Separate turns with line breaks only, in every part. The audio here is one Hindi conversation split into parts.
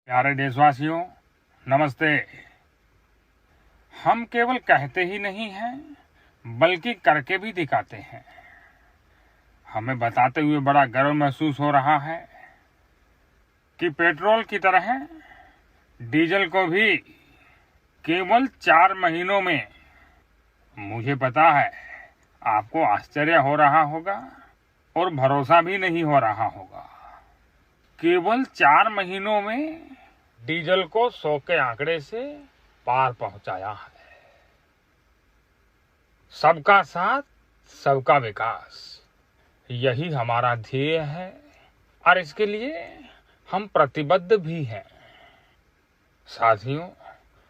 प्यारे देशवासियों, नमस्ते। हम केवल कहते ही नहीं हैं बल्कि करके भी दिखाते हैं। हमें बताते हुए बड़ा गर्व महसूस हो रहा है कि पेट्रोल की तरह डीजल को भी केवल 4 महीनों में, मुझे पता है आपको आश्चर्य हो रहा होगा और भरोसा भी नहीं हो रहा होगा, केवल 4 महीनों में डीजल को 100 के आंकड़े से पार पहुंचाया है। सबका साथ, सबका विकास, यही हमारा ध्येय है और इसके लिए हम प्रतिबद्ध भी हैं। साथियों,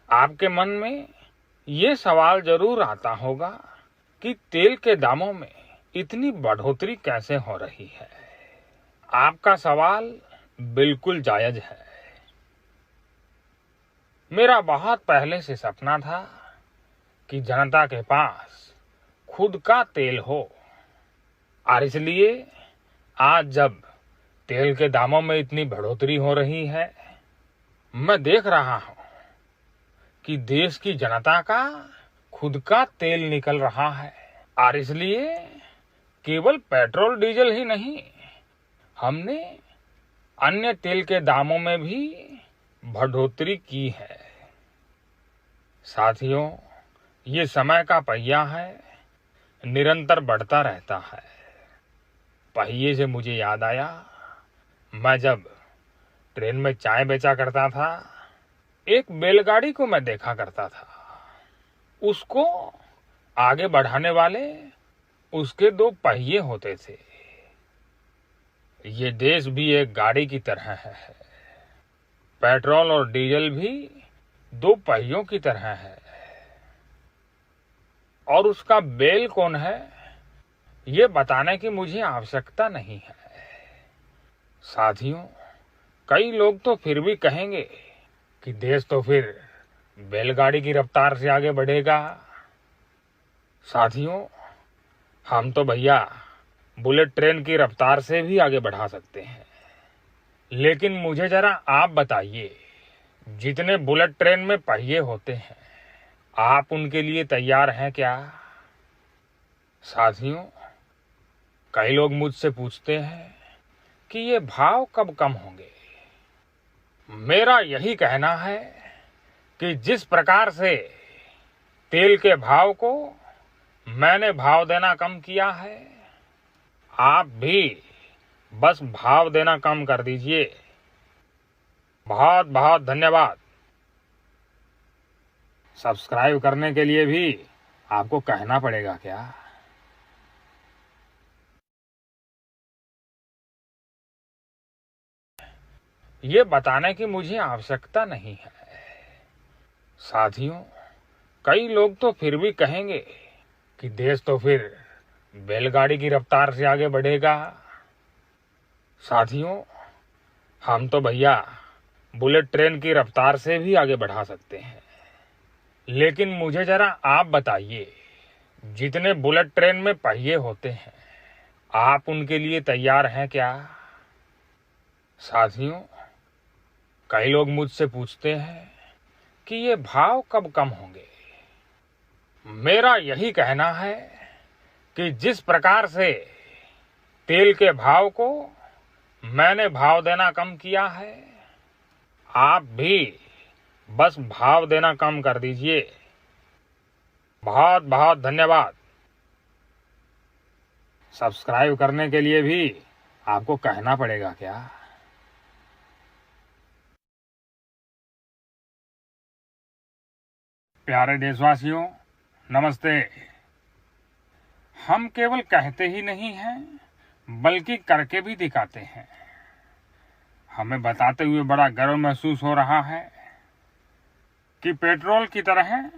आपके मन में ये सवाल जरूर आता होगा कि तेल के दामों में इतनी बढ़ोतरी कैसे हो रही है। आपका सवाल बिल्कुल जायज है। मेरा बहुत पहले से सपना था कि जनता के पास खुद का तेल हो, और इसलिए आज जब तेल के दामों में इतनी बढ़ोतरी हो रही है, मैं देख रहा हूं कि देश की जनता का खुद का तेल निकल रहा है, और इसलिए केवल पेट्रोल डीजल ही नहीं, हमने अन्य तेल के दामों में भी बढ़ोतरी की है। साथियों, ये समय का पहिया है, निरंतर बढ़ता रहता है। पहिए से मुझे याद आया, मैं जब ट्रेन में चाय बेचा करता था, एक बैलगाड़ी को मैं देखा करता था। उसको आगे बढ़ाने वाले उसके 2 पहिए होते थे। ये देश भी एक गाड़ी की तरह है। पेट्रोल और डीजल भी 2 पहियों की तरह है, और उसका बैल कौन है ये बताने की मुझे आवश्यकता नहीं है। साथियों, कई लोग तो फिर भी कहेंगे कि देश तो फिर बैलगाड़ी की रफ्तार से आगे बढ़ेगा। साथियों, हम तो भैया बुलेट ट्रेन की रफ्तार से भी आगे बढ़ा सकते हैं। लेकिन मुझे जरा आप बताइए, जितने बुलेट ट्रेन में पहिए होते हैं, आप उनके लिए तैयार हैं क्या? साथियों, कई लोग मुझसे पूछते हैं कि ये भाव कब कम होंगे। मेरा यही कहना है कि जिस प्रकार से तेल के भाव को मैंने भाव देना कम किया है, आप भी बस भाव देना कम कर दीजिए। बहुत बहुत धन्यवाद। सब्सक्राइब करने के लिए भी आपको कहना पड़ेगा क्या? ये बताने की मुझे आवश्यकता नहीं है। साथियों, कई लोग तो फिर भी कहेंगे कि देश तो फिर बैलगाड़ी की रफ्तार से आगे बढ़ेगा। साथियों, हम तो भैया बुलेट ट्रेन की रफ्तार से भी आगे बढ़ा सकते हैं। लेकिन मुझे जरा आप बताइए, जितने बुलेट ट्रेन में पहिए होते हैं, आप उनके लिए तैयार हैं क्या? साथियों, कई लोग मुझसे पूछते हैं कि ये भाव कब कम होंगे। मेरा यही कहना है कि जिस प्रकार से तेल के भाव को मैंने भाव देना कम किया है, आप भी बस भाव देना कम कर दीजिए। बहुत बहुत धन्यवाद। सब्सक्राइब करने के लिए भी आपको कहना पड़ेगा क्या? प्यारे देशवासियों, नमस्ते। हम केवल कहते ही नहीं हैं बल्कि करके भी दिखाते हैं। हमें बताते हुए बड़ा गर्व महसूस हो रहा है कि पेट्रोल की तरह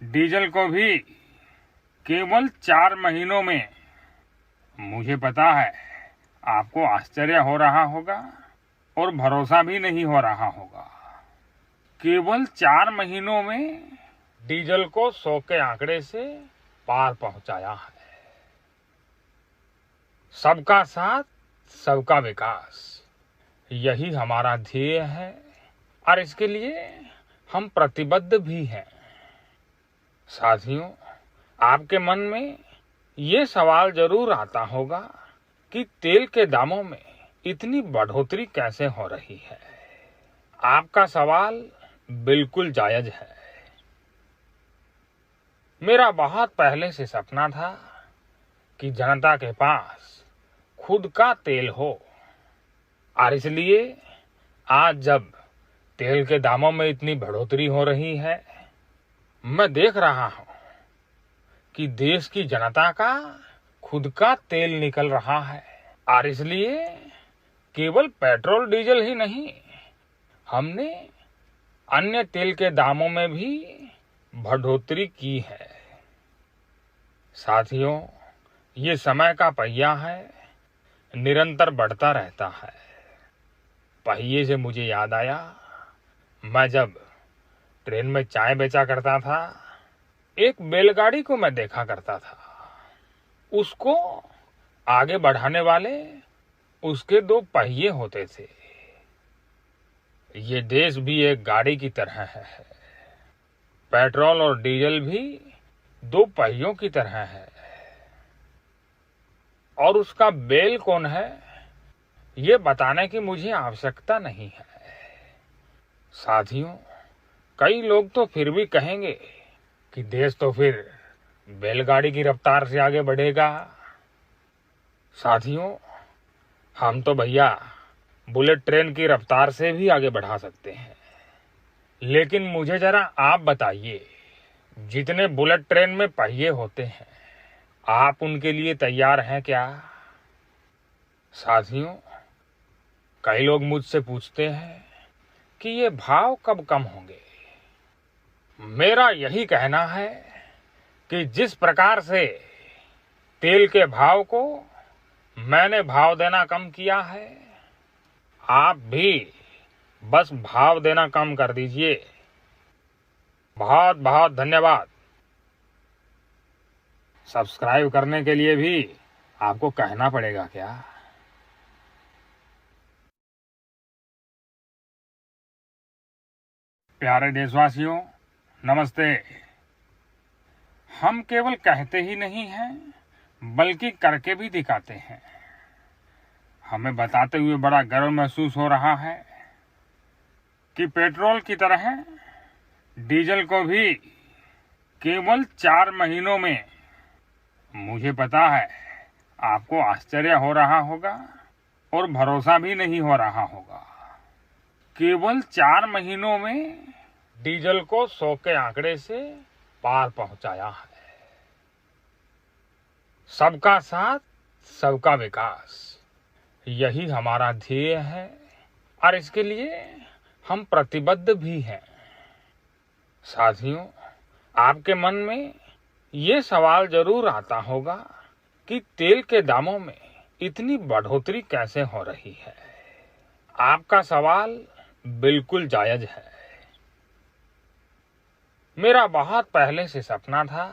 डीजल को भी केवल 4 महीनों में, मुझे पता है आपको आश्चर्य हो रहा होगा और भरोसा भी नहीं हो रहा होगा, केवल 4 महीनों में डीजल को 100 के आंकड़े से पार पहुंचाया है। सबका साथ, सबका विकास, यही हमारा ध्येय है और इसके लिए हम प्रतिबद्ध भी हैं। साथियों, आपके मन में ये सवाल जरूर आता होगा कि तेल के दामों में इतनी बढ़ोतरी कैसे हो रही है। आपका सवाल बिल्कुल जायज है। मेरा बहुत पहले से सपना था कि जनता के पास खुद का तेल हो, और इसलिए आज जब तेल के दामों में इतनी बढ़ोतरी हो रही है, मैं देख रहा हूं कि देश की जनता का खुद का तेल निकल रहा है। और इसलिए केवल पेट्रोल डीजल ही नहीं, हमने अन्य तेल के दामों में भी बढ़ोतरी की है। साथियों, ये समय का पहिया है, निरंतर बढ़ता रहता है। पहिए से मुझे याद आया, मैं जब ट्रेन में चाय बेचा करता था, एक बैलगाड़ी को मैं देखा करता था। उसको आगे बढ़ाने वाले उसके 2 पहिए होते थे। ये देश भी एक गाड़ी की तरह है। पेट्रोल और डीजल भी 2 पहियों की तरह है। और उसका बैल कौन है, ये बताने की मुझे आवश्यकता नहीं है। साथियों, कई लोग तो फिर भी कहेंगे कि देश तो फिर बैलगाड़ी की रफ्तार से आगे बढ़ेगा। साथियों, हम तो भैया बुलेट ट्रेन की रफ्तार से भी आगे बढ़ा सकते हैं। लेकिन मुझे जरा आप बताइए, जितने बुलेट ट्रेन में पहिए होते हैं, आप उनके लिए तैयार हैं क्या? साथियों, कई लोग मुझसे पूछते हैं कि ये भाव कब कम होंगे। मेरा यही कहना है कि जिस प्रकार से तेल के भाव को मैंने भाव देना कम किया है, आप भी बस भाव देना कम कर दीजिए। बहुत बहुत धन्यवाद। सब्सक्राइब करने के लिए भी आपको कहना पड़ेगा क्या? प्यारे देशवासियों, नमस्ते। हम केवल कहते ही नहीं हैं, बल्कि करके भी दिखाते हैं। हमें बताते हुए बड़ा गर्व महसूस हो रहा है कि पेट्रोल की तरह डीजल को भी केवल 4 महीनों में, मुझे पता है आपको आश्चर्य हो रहा होगा और भरोसा भी नहीं हो रहा होगा, केवल 4 महीनों में डीजल को 100 के आंकड़े से पार पहुंचाया है। सबका साथ, सबका विकास, यही हमारा ध्येय है, और इसके लिए हम प्रतिबद्ध भी हैं। साथियों, आपके मन में ये सवाल जरूर आता होगा कि तेल के दामों में इतनी बढ़ोतरी कैसे हो रही है। आपका सवाल बिल्कुल जायज है। मेरा बहुत पहले से सपना था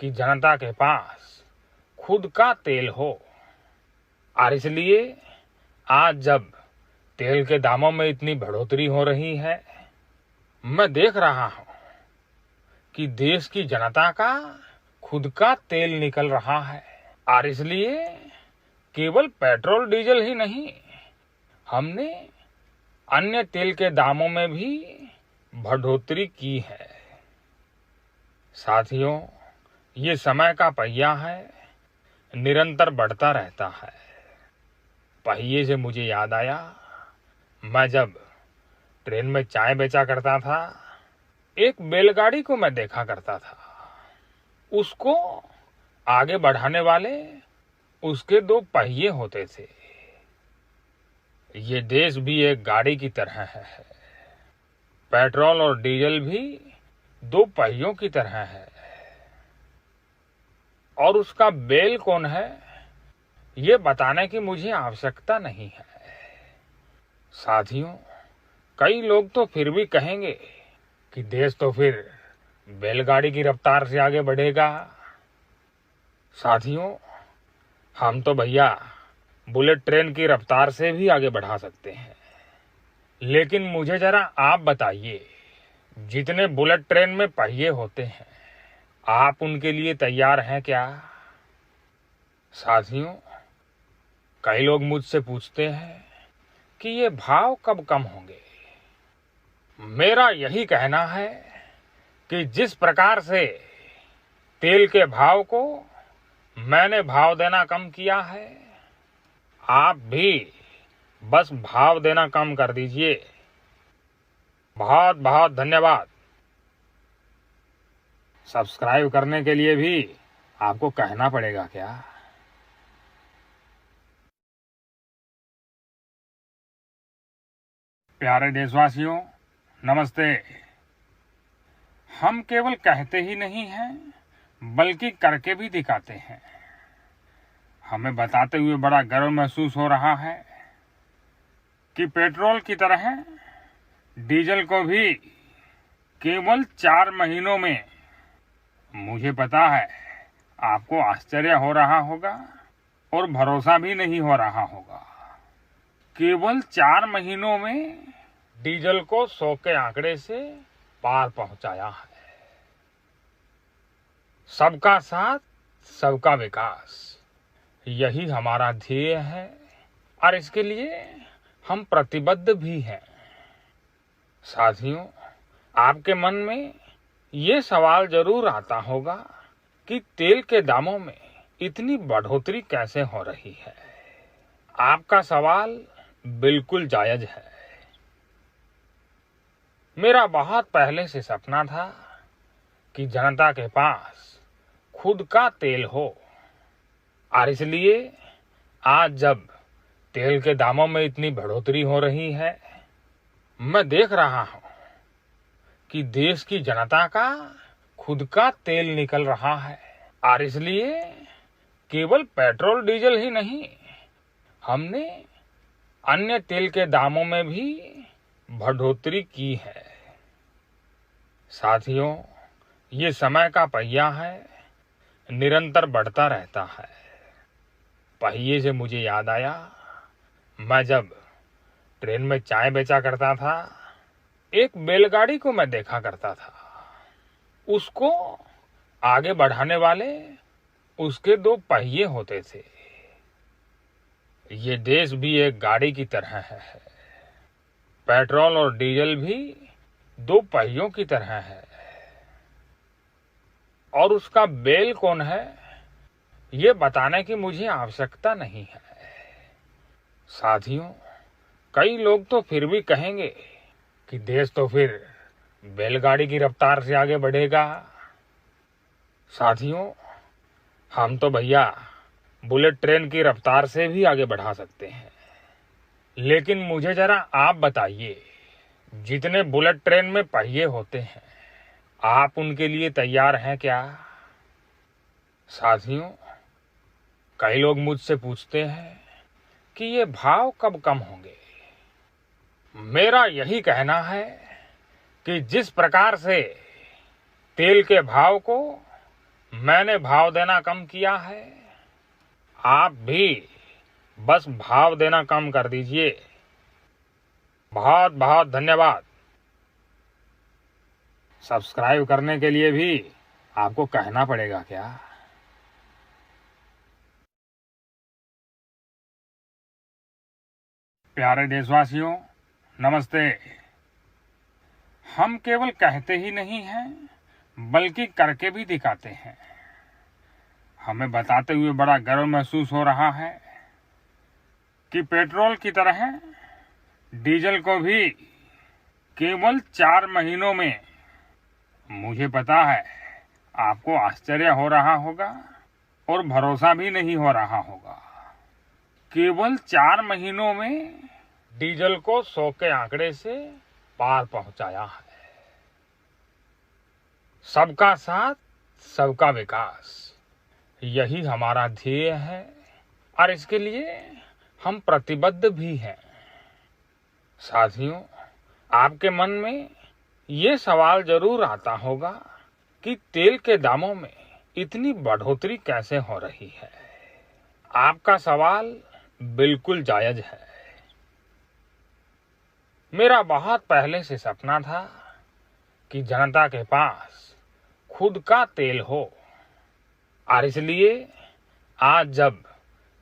कि जनता के पास खुद का तेल हो, और इसलिए आज जब तेल के दामों में इतनी बढ़ोतरी हो रही है, मैं देख रहा हूं कि देश की जनता का खुद का तेल निकल रहा है। और इसलिए केवल पेट्रोल डीजल ही नहीं, हमने अन्य तेल के दामों में भी बढ़ोतरी की है। साथियों, ये समय का पहिया है, निरंतर बढ़ता रहता है। पहिए से मुझे याद आया, मैं जब ट्रेन में चाय बेचा करता था, एक बैलगाड़ी को मैं देखा करता था। उसको आगे बढ़ाने वाले उसके 2 पहिए होते थे। ये देश भी एक गाड़ी की तरह है। पेट्रोल और डीजल भी 2 पहियों की तरह है। और उसका बैल कौन है, ये बताने की मुझे आवश्यकता नहीं है। साथियों, कई लोग तो फिर भी कहेंगे कि देश तो फिर बैलगाड़ी की रफ्तार से आगे बढ़ेगा। साथियों, हम तो भैया बुलेट ट्रेन की रफ्तार से भी आगे बढ़ा सकते हैं। लेकिन मुझे जरा आप बताइए, जितने बुलेट ट्रेन में पहिए होते हैं, आप उनके लिए तैयार हैं क्या? साथियों, कई लोग मुझसे पूछते हैं कि ये भाव कब कम होंगे। मेरा यही कहना है कि जिस प्रकार से तेल के भाव को मैंने भाव देना कम किया है, आप भी बस भाव देना कम कर दीजिए। बहुत बहुत धन्यवाद। सब्सक्राइब करने के लिए भी आपको कहना पड़ेगा क्या? प्यारे देशवासियों, नमस्ते। हम केवल कहते ही नहीं हैं, बल्कि करके भी दिखाते हैं। हमें बताते हुए बड़ा गर्व महसूस हो रहा है कि पेट्रोल की तरह डीजल को भी केवल 4 महीनों में, मुझे पता है आपको आश्चर्य हो रहा होगा और भरोसा भी नहीं हो रहा होगा, केवल 4 महीनों में डीजल को 100 के आंकड़े से पार पहुंचाया है। सबका साथ, सबका विकास, यही हमारा ध्येय है और इसके लिए हम प्रतिबद्ध भी हैं। साथियों, आपके मन में ये सवाल जरूर आता होगा कि तेल के दामों में इतनी बढ़ोतरी कैसे हो रही है। आपका सवाल बिल्कुल जायज है। मेरा बहुत पहले से सपना था कि जनता के पास खुद का तेल हो, और इसलिए आज जब तेल के दामों में इतनी बढ़ोतरी हो रही है, मैं देख रहा हूं कि देश की जनता का खुद का तेल निकल रहा है, और इसलिए केवल पेट्रोल डीजल ही नहीं, हमने अन्य तेल के दामों में भी बढ़ोतरी की है। साथियों, ये समय का पहिया है, निरंतर बढ़ता रहता है। पहिए से मुझे याद आया, मैं जब ट्रेन में चाय बेचा करता था, एक बैलगाड़ी को मैं देखा करता था। उसको आगे बढ़ाने वाले उसके 2 पहिए होते थे। ये देश भी एक गाड़ी की तरह है। पेट्रोल और डीजल भी 2 पहियों की तरह है। और उसका बैल कौन है, ये बताने की मुझे आवश्यकता नहीं है। साथियों, कई लोग तो फिर भी कहेंगे कि देश तो फिर बैलगाड़ी की रफ्तार से आगे बढ़ेगा। साथियों, हम तो भैया बुलेट ट्रेन की रफ्तार से भी आगे बढ़ा सकते हैं। लेकिन मुझे जरा आप बताइए, जितने बुलेट ट्रेन में पहिए होते हैं, आप उनके लिए तैयार हैं क्या? साथियों, कई लोग मुझसे पूछते हैं कि ये भाव कब कम होंगे। मेरा यही कहना है कि जिस प्रकार से तेल के भाव को मैंने भाव देना कम किया है, आप भी बस भाव देना कम कर दीजिए। बहुत बहुत धन्यवाद। सब्सक्राइब करने के लिए भी आपको कहना पड़ेगा क्या? प्यारे देशवासियों, नमस्ते। हम केवल कहते ही नहीं हैं, बल्कि करके भी दिखाते हैं। हमें बताते हुए बड़ा गर्व महसूस हो रहा है कि पेट्रोल की तरह डीजल को भी केवल 4 महीनों में, मुझे पता है आपको आश्चर्य हो रहा होगा और भरोसा भी नहीं हो रहा होगा, केवल 4 महीनों में डीजल को 100 के आंकड़े से पार पहुंचाया है। सबका साथ, सबका विकास, यही हमारा ध्येय है और इसके लिए हम प्रतिबद्ध भी हैं। साथियों, आपके मन में ये सवाल जरूर आता होगा कि तेल के दामों में इतनी बढ़ोतरी कैसे हो रही है। आपका सवाल बिल्कुल जायज है। मेरा बहुत पहले से सपना था कि जनता के पास खुद का तेल हो, और इसलिए आज जब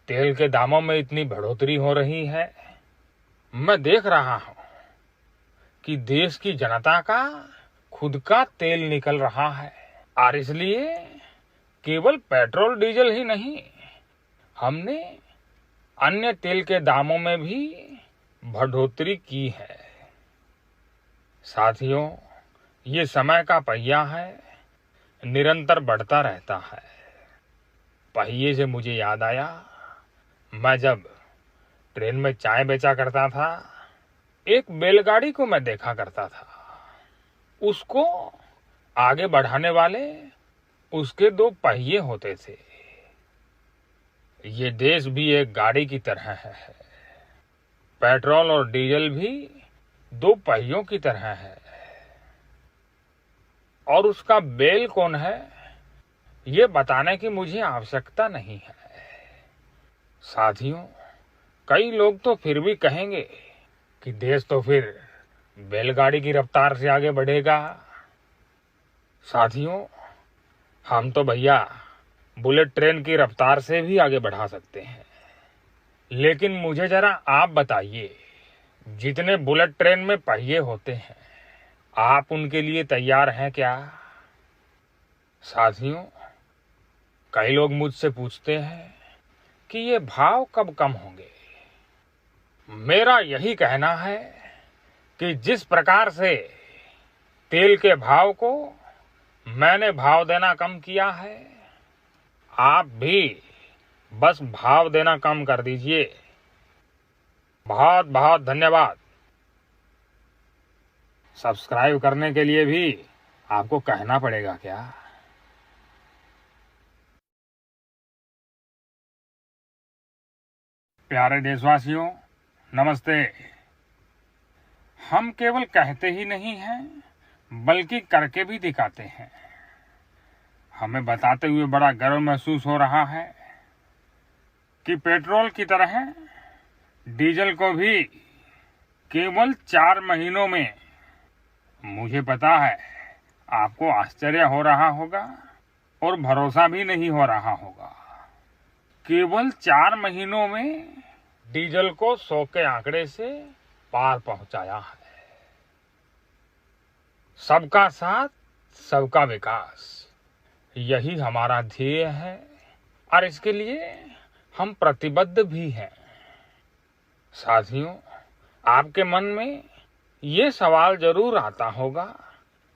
तेल के दामों में इतनी बढ़ोतरी हो रही है, मैं देख रहा हूं कि देश की जनता का खुद का तेल निकल रहा है, और इसलिए केवल पेट्रोल डीजल ही नहीं, हमने अन्य तेल के दामों में भी बढ़ोतरी की है। साथियों, ये समय का पहिया है, निरंतर बढ़ता रहता है। पहिए से मुझे याद आया, मैं जब ट्रेन में चाय बेचा करता था, एक बैलगाड़ी को मैं देखा करता था। उसको आगे बढ़ाने वाले उसके दो पहिए होते थे। ये देश भी एक गाड़ी की तरह है। पेट्रोल और डीजल भी दो पहियों की तरह है, और उसका बैल कौन है ये बताने की मुझे आवश्यकता नहीं है। साथियों, कई लोग तो फिर भी कहेंगे कि देश तो फिर बैलगाड़ी की रफ्तार से आगे बढ़ेगा। साथियों, हम तो भैया बुलेट ट्रेन की रफ्तार से भी आगे बढ़ा सकते हैं, लेकिन मुझे जरा आप बताइए, जितने बुलेट ट्रेन में पहिए होते हैं, आप उनके लिए तैयार हैं क्या? साथियों, कई लोग मुझसे पूछते हैं कि ये भाव कब कम होंगे। मेरा यही कहना है कि जिस प्रकार से तेल के भाव को मैंने भाव देना कम किया है, आप भी बस भाव देना कम कर दीजिए। बहुत बहुत धन्यवाद। सब्सक्राइब करने के लिए भी आपको कहना पड़ेगा क्या? प्यारे देशवासियों, नमस्ते। हम केवल कहते ही नहीं हैं, बल्कि करके भी दिखाते हैं। हमें बताते हुए बड़ा गर्व महसूस हो रहा है कि पेट्रोल की तरह डीजल को भी केवल 4 महीनों में, मुझे पता है आपको आश्चर्य हो रहा होगा और भरोसा भी नहीं हो रहा होगा, केवल 4 महीनों में डीजल को 100 के आंकड़े से पार पहुंचाया है। सबका साथ, सबका विकास, यही हमारा ध्येय है, और इसके लिए हम प्रतिबद्ध भी हैं। साथियों, आपके मन में ये सवाल जरूर आता होगा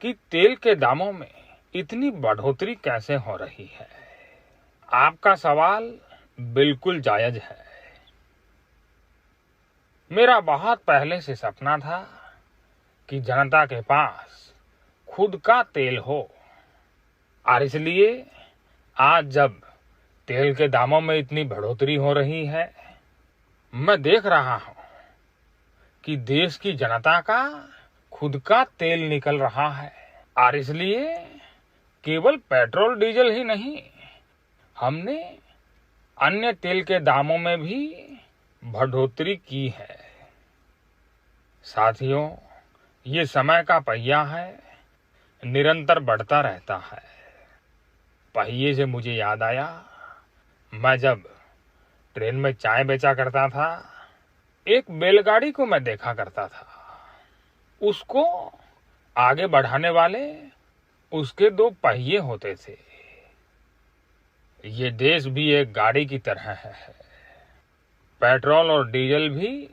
कि तेल के दामों में इतनी बढ़ोतरी कैसे हो रही है। आपका सवाल बिल्कुल जायज है। मेरा बहुत पहले से सपना था कि जनता के पास खुद का तेल हो, और इसलिए आज जब तेल के दामों में इतनी बढ़ोतरी हो रही है, मैं देख रहा हूं कि देश की जनता का खुद का तेल निकल रहा है, और इसलिए केवल पेट्रोल डीजल ही नहीं, हमने अन्य तेल के दामों में भी बढ़ोतरी की है। साथियों, ये समय का पहिया है, निरंतर बढ़ता रहता है। पहिए से मुझे याद आया, मैं जब ट्रेन में चाय बेचा करता था, एक बैलगाड़ी को मैं देखा करता था। उसको आगे बढ़ाने वाले उसके दो पहिए होते थे। ये देश भी एक गाड़ी की तरह है। पेट्रोल और डीजल भी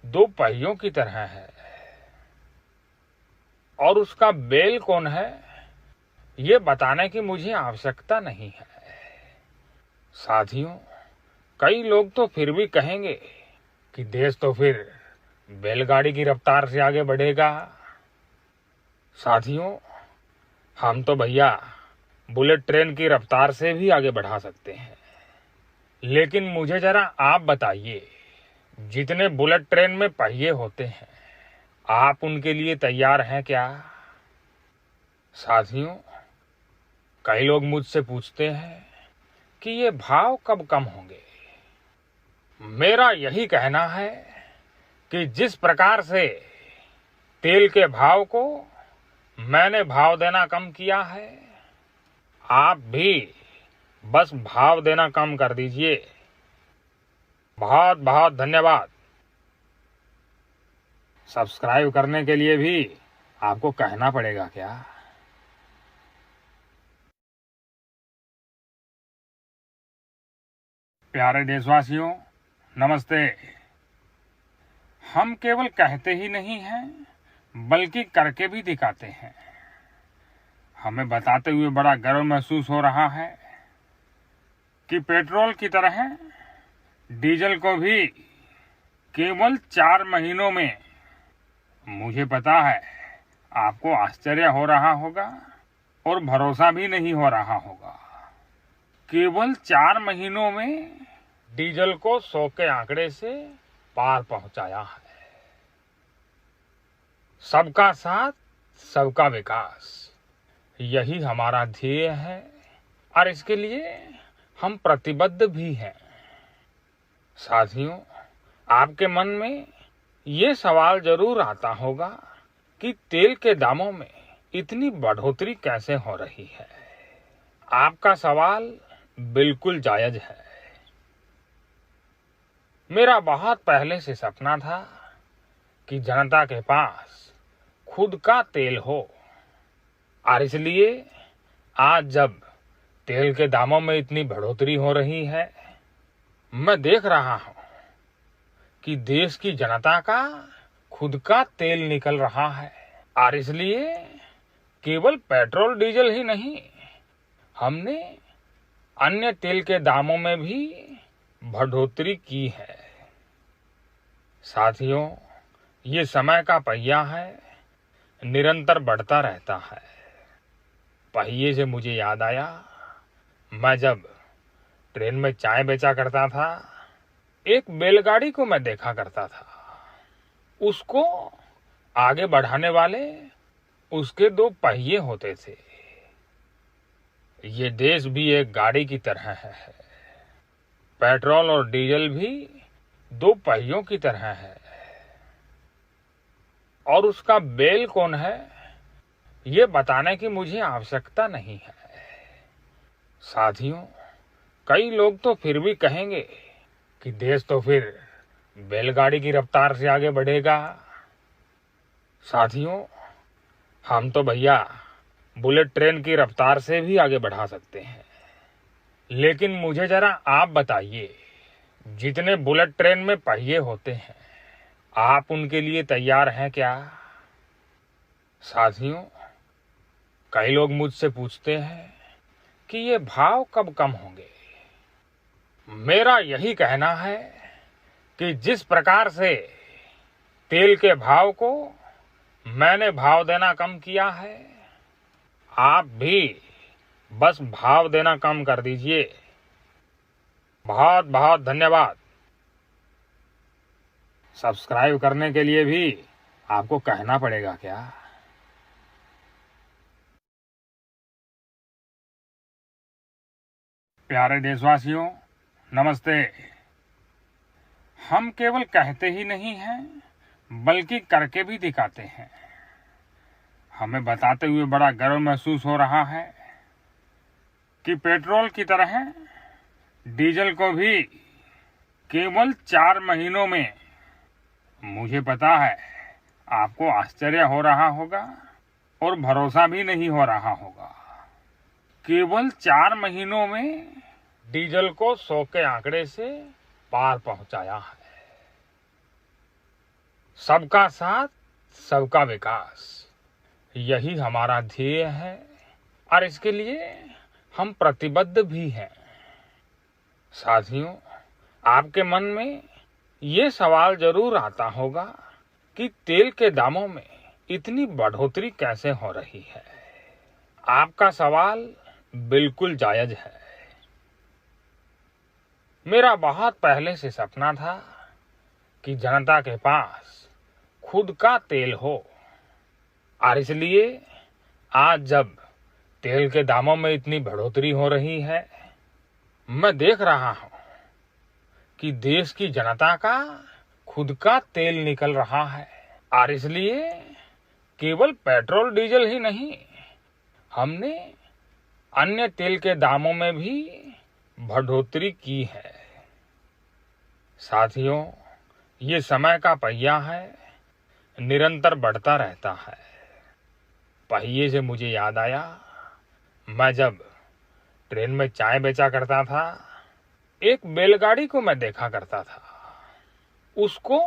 दो पहियों की तरह है, और उसका बैल कौन है ये बताने की मुझे आवश्यकता नहीं है। साथियों, कई लोग तो फिर भी कहेंगे कि देश तो फिर बैलगाड़ी की रफ्तार से आगे बढ़ेगा। साथियों, हम तो भैया बुलेट ट्रेन की रफ्तार से भी आगे बढ़ा सकते हैं, लेकिन मुझे जरा आप बताइए, जितने बुलेट ट्रेन में पहिए होते हैं, आप उनके लिए तैयार हैं क्या? साथियों, कई लोग मुझसे पूछते हैं कि ये भाव कब कम होंगे। मेरा यही कहना है कि जिस प्रकार से तेल के भाव को मैंने भाव देना कम किया है। आप भी बस भाव देना कम कर दीजिए। बहुत बहुत धन्यवाद। सब्सक्राइब करने के लिए भी आपको कहना पड़ेगा क्या? प्यारे देशवासियों, नमस्ते। हम केवल कहते ही नहीं हैं, बल्कि करके भी दिखाते हैं। हमें बताते हुए बड़ा गर्व महसूस हो रहा है कि पेट्रोल की तरह डीजल को भी केवल 4 महीनों में, मुझे पता है आपको आश्चर्य हो रहा होगा और भरोसा भी नहीं हो रहा होगा, केवल 4 महीनों में डीजल को 100 के आंकड़े से पार पहुंचाया है। सबका साथ, सबका विकास, यही हमारा ध्येय है और इसके लिए हम प्रतिबद्ध भी हैं। साथियों, आपके मन में ये सवाल जरूर आता होगा कि तेल के दामों में इतनी बढ़ोतरी कैसे हो रही है। आपका सवाल बिल्कुल जायज है। मेरा बहुत पहले से सपना था कि जनता के पास खुद का तेल हो, और इसलिए आज जब तेल के दामों में इतनी बढ़ोतरी हो रही है, मैं देख रहा हूं कि देश की जनता का खुद का तेल निकल रहा है, और इसलिए केवल पेट्रोल डीजल ही नहीं, हमने अन्य तेल के दामों में भी बढ़ोतरी की है। साथियों, ये समय का पहिया है, निरंतर बढ़ता रहता है। पहिए से मुझे याद आया, मैं जब ट्रेन में चाय बेचा करता था, एक बैलगाड़ी को मैं देखा करता था। उसको आगे बढ़ाने वाले उसके 2 पहिए होते थे। ये देश भी एक गाड़ी की तरह है। पेट्रोल और डीजल भी 2 पहियों की तरह है। और उसका बैल कौन है, ये बताने की मुझे आवश्यकता नहीं है। साथियों, कई लोग तो फिर भी कहेंगे कि देश तो फिर बैलगाड़ी की रफ्तार से आगे बढ़ेगा। साथियों, हम तो भैया बुलेट ट्रेन की रफ्तार से भी आगे बढ़ा सकते हैं। लेकिन मुझे जरा आप बताइए, जितने बुलेट ट्रेन में पहिए होते हैं, आप उनके लिए तैयार हैं क्या? साथियों, कई लोग मुझसे पूछते हैं कि ये भाव कब कम होंगे। मेरा यही कहना है कि जिस प्रकार से तेल के भाव को मैंने भाव देना कम किया है, आप भी बस भाव देना कम कर दीजिए। बहुत बहुत धन्यवाद। सब्सक्राइब करने के लिए भी आपको कहना पड़ेगा क्या? प्यारे देशवासियों, नमस्ते। हम केवल कहते ही नहीं हैं, बल्कि करके भी दिखाते हैं। हमें बताते हुए बड़ा गर्व महसूस हो रहा है कि पेट्रोल की तरह डीजल को भी केवल 4 महीनों में, मुझे पता है आपको आश्चर्य हो रहा होगा और भरोसा भी नहीं हो रहा होगा, केवल 4 महीनों में डीजल को 100 के आंकड़े से पार पहुंचाया है। सबका साथ, सबका विकास, यही हमारा ध्येय है और इसके लिए हम प्रतिबद्ध भी हैं। साथियों, आपके मन में ये सवाल जरूर आता होगा कि तेल के दामों में इतनी बढ़ोतरी कैसे हो रही है। आपका सवाल बिल्कुल जायज है। मेरा बहुत पहले से सपना था कि जनता के पास खुद का तेल हो, और इसलिए आज जब तेल के दामों में इतनी बढ़ोतरी हो रही है, मैं देख रहा हूं कि देश की जनता का खुद का तेल निकल रहा है, और इसलिए केवल पेट्रोल डीजल ही नहीं, हमने अन्य तेल के दामों में भी बढ़ोतरी की है। साथियों, ये समय का पहिया है, निरंतर बढ़ता रहता है। पहिए से मुझे याद आया, मैं जब ट्रेन में चाय बेचा करता था, एक बैलगाड़ी को मैं देखा करता था। उसको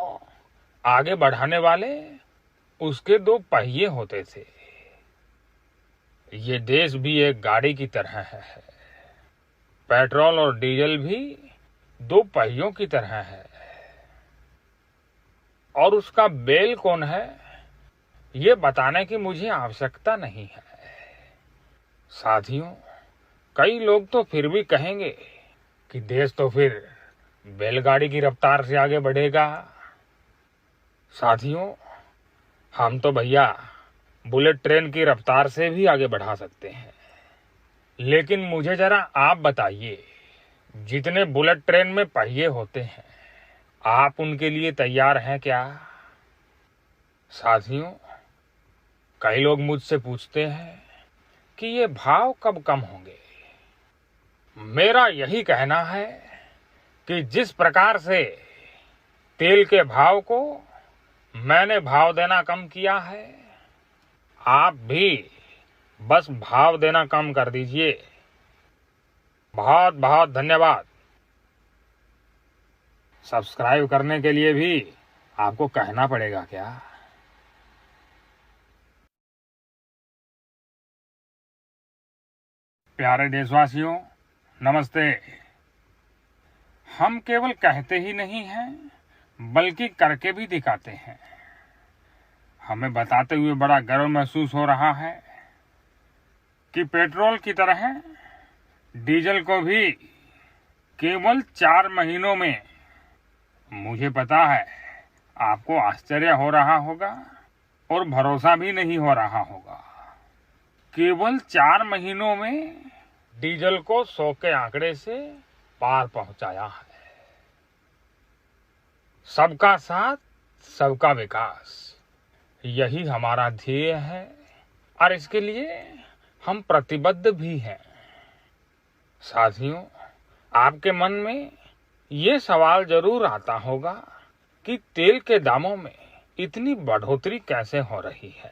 आगे बढ़ाने वाले उसके 2 पहिए होते थे। ये देश भी एक गाड़ी की तरह है। पेट्रोल और डीजल भी 2 पहियों की तरह है। और उसका बैल कौन है, ये बताने की मुझे आवश्यकता नहीं है। साथियों, कई लोग तो फिर भी कहेंगे कि देश तो फिर बैलगाड़ी की रफ्तार से आगे बढ़ेगा। साथियों, हम तो भैया बुलेट ट्रेन की रफ्तार से भी आगे बढ़ा सकते हैं। लेकिन मुझे जरा आप बताइए, जितने बुलेट ट्रेन में पहिए होते हैं, आप उनके लिए तैयार हैं क्या? साथियों, कई लोग मुझसे पूछते हैं कि ये भाव कब कम होंगे। मेरा यही कहना है कि जिस प्रकार से तेल के भाव को मैंने भाव देना कम किया है, आप भी बस भाव देना कम कर दीजिए। बहुत बहुत धन्यवाद। सब्सक्राइब करने के लिए भी आपको कहना पड़ेगा क्या? प्यारे देशवासियों, नमस्ते। हम केवल कहते ही नहीं हैं, बल्कि करके भी दिखाते हैं। हमें बताते हुए बड़ा गर्व महसूस हो रहा है कि पेट्रोल की तरह डीजल को भी केवल 4 महीनों में, मुझे पता है आपको आश्चर्य हो रहा होगा और भरोसा भी नहीं हो रहा होगा, केवल 4 महीनों में डीजल को 100 के आंकड़े से पार पहुंचाया है। सबका साथ, सबका विकास, यही हमारा ध्येय है और इसके लिए हम प्रतिबद्ध भी हैं। साथियों, आपके मन में ये सवाल जरूर आता होगा कि तेल के दामों में इतनी बढ़ोतरी कैसे हो रही है।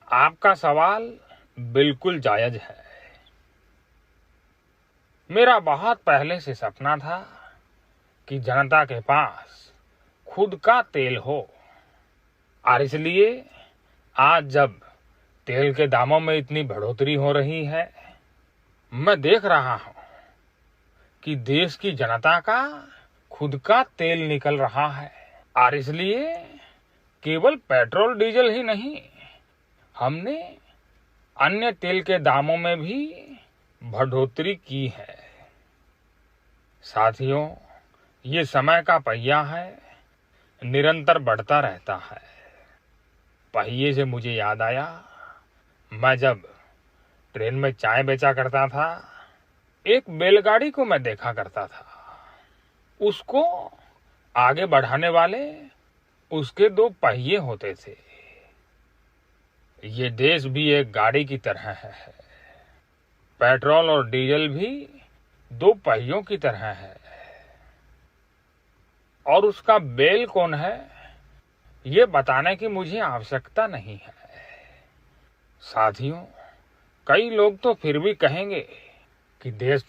आपका सवाल बिल्कुल जायज है। मेरा बहुत पहले से सपना था कि जनता के पास खुद का तेल हो, और इसलिए आज जब तेल के दामों में इतनी बढ़ोतरी हो रही है, मैं देख रहा हूं कि देश की जनता का खुद का तेल निकल रहा है, और इसलिए केवल पेट्रोल डीजल ही नहीं, हमने अन्य तेल के दामों में भी बढ़ोतरी की है। साथियों, ये समय का पहिया है, निरंतर बढ़ता रहता है। पहिए से मुझे याद आया, मैं जब ट्रेन में चाय बेचा करता था, एक बैलगाड़ी को मैं देखा करता था। उसको आगे बढ़ाने वाले उसके 2 पहिए होते थे। ये देश भी एक गाड़ी की तरह है। पेट्रोल और डीजल भी 2 पहियों की तरह है। और उसका बैल कौन है, ये बताने की मुझे आवश्यकता नहीं है। साथियों, कई लोग तो फिर भी कहेंगे कि देश